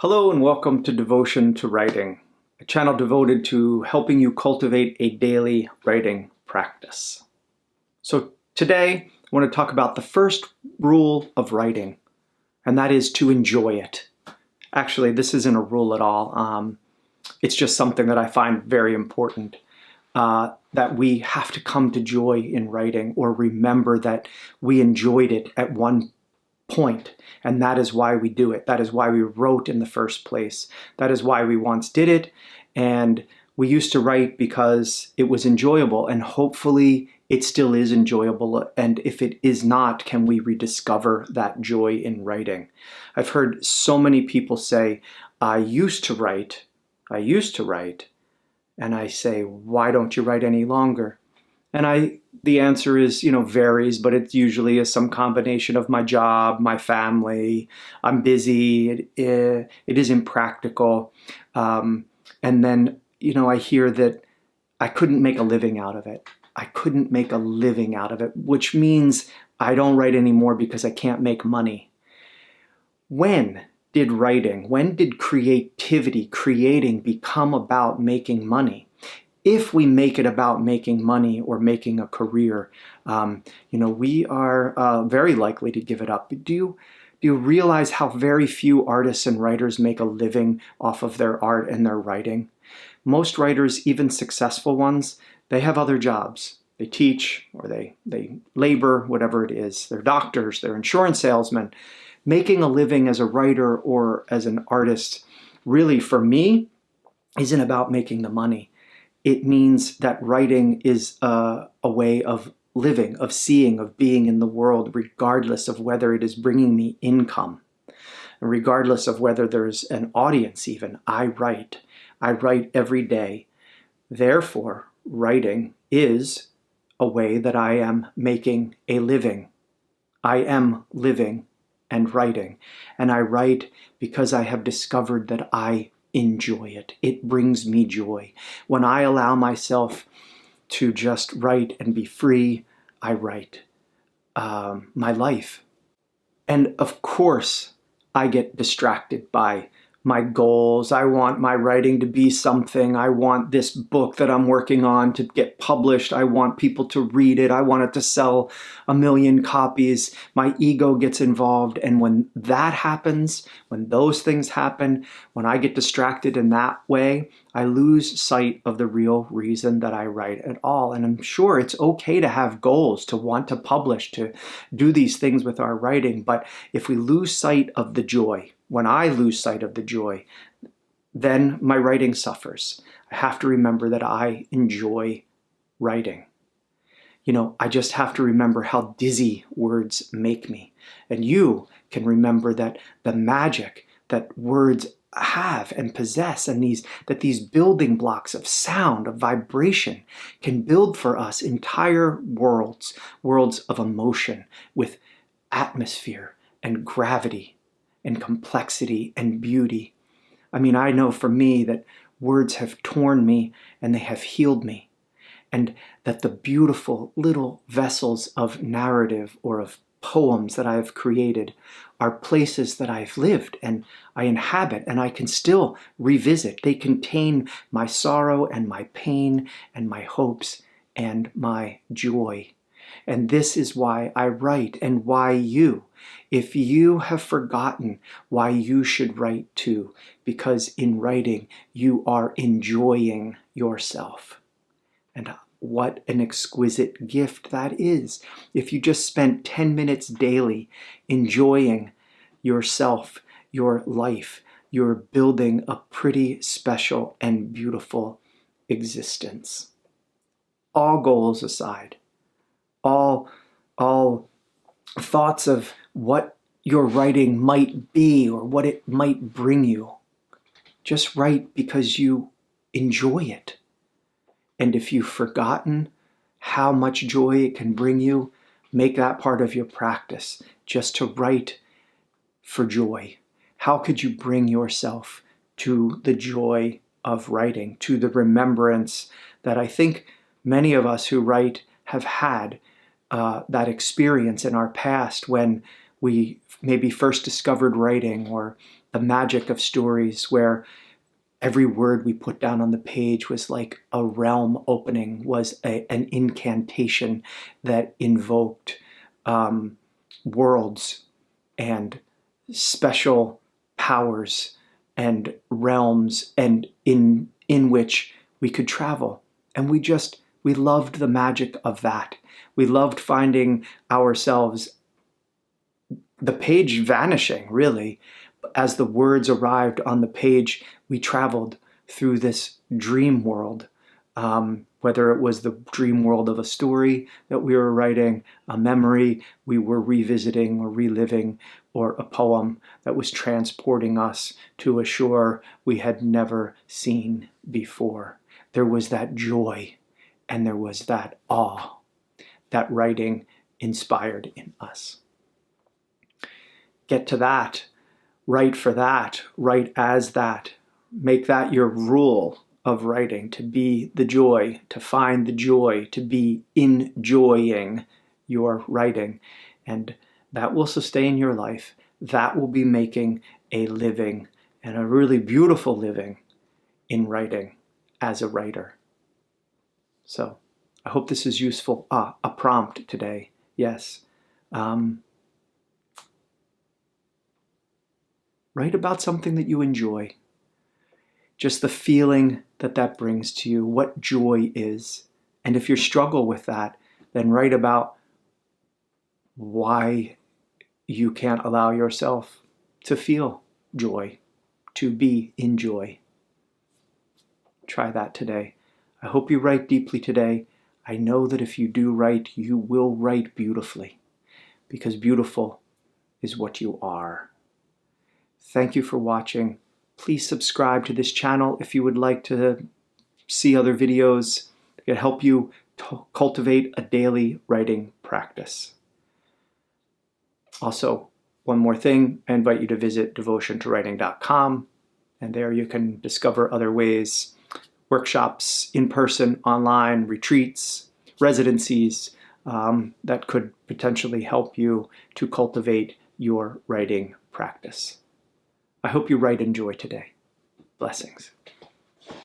Hello and welcome to Devotion to Writing, a channel devoted to helping you cultivate a daily writing practice. So today I want to talk about the first rule of writing, and that is to enjoy it. Actually, this isn't a rule at all. It's just something that I find very important, that we have to come to joy in writing or remember that we enjoyed it at one point, and that is why we do it. That is why we wrote in the first place. That is why we once did it, and we used to write because it was enjoyable, and hopefully it still is enjoyable, and if it is not, can we rediscover that joy in writing? I've heard so many people say, I used to write, and I say, why don't you write any longer? And the answer is, varies, but it usually is some combination of my job, my family, I'm busy, it is impractical. And then, I hear that I couldn't make a living out of it. Which means I don't write anymore because I can't make money. When did creativity, creating become about making money? If we make it about making money or making a career, we are very likely to give it up. Do you realize how very few artists and writers make a living off of their art and their writing? Most writers, even successful ones, they have other jobs. They teach or they labor, whatever it is. They're doctors, they're insurance salesmen. Making a living as a writer or as an artist, really for me, isn't about making the money. It means that writing is a way of living, of seeing, of being in the world, regardless of whether it is bringing me income, and regardless of whether there's an audience even. I write every day. Therefore, writing is a way that I am making a living. I am living and writing. And I write because I have discovered that I enjoy it. It brings me joy. When I allow myself to just write and be free, I write my life. And of course, I get distracted by my goals. I want my writing to be something. I want this book that I'm working on to get published. I want people to read it. I want it to sell 1 million copies. My ego gets involved. And when that happens, when those things happen, when I get distracted in that way, I lose sight of the real reason that I write at all. And I'm sure it's okay to have goals, to want to publish, to do these things with our writing. But if we lose sight of the joy, when I lose sight of the joy, then my writing suffers. I have to remember that I enjoy writing. I just have to remember how dizzy words make me. And you can remember that the magic that words have and possess, and that these building blocks of sound, of vibration, can build for us entire worlds of emotion with atmosphere and gravity and complexity and beauty. I know for me that words have torn me and they have healed me, and that the beautiful little vessels of narrative or of poems that I have created are places that I've lived and I inhabit and I can still revisit. They contain my sorrow and my pain and my hopes and my joy. And this is why I write, and why if you have forgotten why you should write too, because in writing you are enjoying yourself. And what an exquisite gift that is. If you just spent 10 minutes daily enjoying yourself, your life, you're building a pretty special and beautiful existence. All goals aside, all thoughts of what your writing might be or what it might bring you. Just write because you enjoy it. And if you've forgotten how much joy it can bring you, make that part of your practice, just to write for joy. How could you bring yourself to the joy of writing, to the remembrance that I think many of us who write have had, that experience in our past when we maybe first discovered writing, or the magic of stories where every word we put down on the page was like a realm opening, was an incantation that invoked worlds and special powers and realms, and in which we could travel. And we loved the magic of that. We loved finding ourselves, the page vanishing, really. As the words arrived on the page, we traveled through this dream world. Whether it was the dream world of a story that we were writing, a memory we were revisiting or reliving, or a poem that was transporting us to a shore we had never seen before. There was that joy and there was that awe that writing inspired in us. Get to that. Write for that. Write as that. Make that your rule of writing, to be the joy, to find the joy, to be enjoying your writing. And that will sustain your life. That will be making a living, and a really beautiful living, in writing as a writer. So I hope this is useful. A prompt today. Yes. Write about something that you enjoy. Just the feeling that that brings to you, what joy is. And if you struggle with that, then write about why you can't allow yourself to feel joy, to be in joy. Try that today. I hope you write deeply today. I know that if you do write, you will write beautifully, because beautiful is what you are. Thank you for watching. Please subscribe to this channel if you would like to see other videos that can help you cultivate a daily writing practice. Also, one more thing, I invite you to visit devotiontowriting.com, and there you can discover other ways, workshops, in person, online, retreats, residencies, that could potentially help you to cultivate your writing practice. I hope you write and joy today. Blessings.